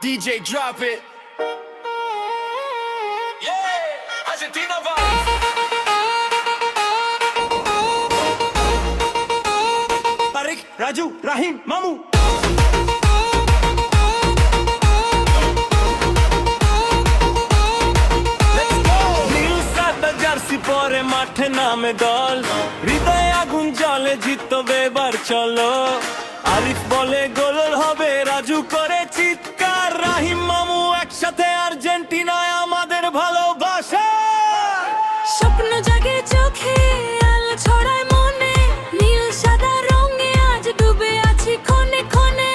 DJ drop it. Yeah, Argentina vibes. Tariq, Raju, Rahim, Mamu. Jersey পরে মাঠে নামে দল, হৃদয়ে আগুন জ্বলে জিতবে এবার চলো। আরিফ বলে গোল হবে, রাজু করে চিৎকার, রাহিম মামু একসাথে আর্জেন্টিনায় আমাদের ভালোবাসা। স্বপ্ন জাগে চোখে, আলো ছড়ায় মনে, নীল সাদা রঙে আজ ডুবে আছি ক্ষণে ক্ষণে।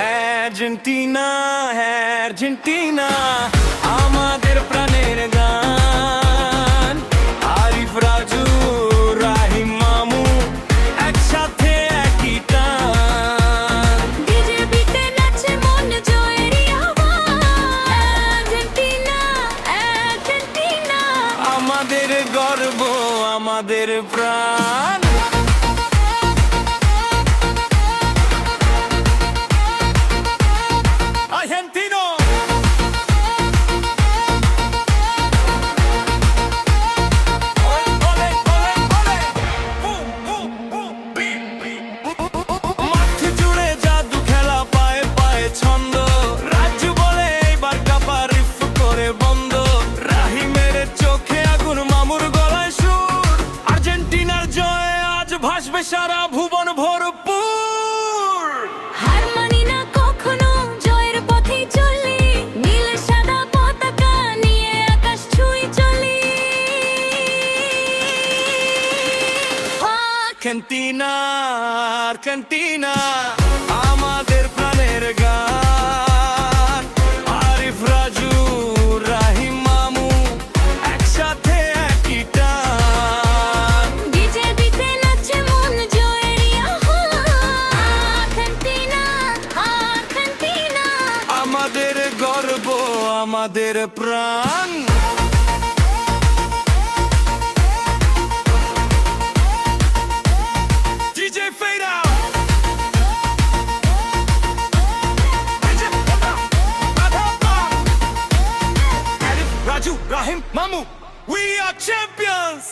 আর্জেন্টিনা, আর্জেন্টিনা আমাদের প্রাণের গান। আরিফ, রাজু, রাহিম, মামু একসাথে একই টান। বিজেপিতে নাচে মন জয়েরই আহ্বান। আর্জেন্টিনা, আর্জেন্টিনা আমাদের গর্ব, আমাদের প্রাণ। Argentino. মাঠে জুড়ে জাদু খেলা, পায়ে পায়ে ছন্দ, রাজু বলে এইবার কাপা রিফ করে বন্ধ। রাহিমের চোখে আগুন, মামুর গলায় সুর, আর্জেন্টিনার জয় আজ ভাসবে সারা ভুবন ভরপুর। হার মানি না কখনো, জয়ের পথেই চলি, নীল সাদা পতাকা নিয়ে আকাশ ছুঁই চলি। আর্জেন্টিনা, আর্জেন্টিনা আমাদের প্রাণের গান। আরিফ, রাজু, রাহিম, মামু একসাথে একই টান। বিজেপিতে নাচে মন জয়েরই আহ্বান। আর্জেন্টিনা, আর্জেন্টিনা আমাদের গর্ব, আমাদের প্রাণ। DJ fade out. Arif, Raju, Rahim, Mamu, we are champions.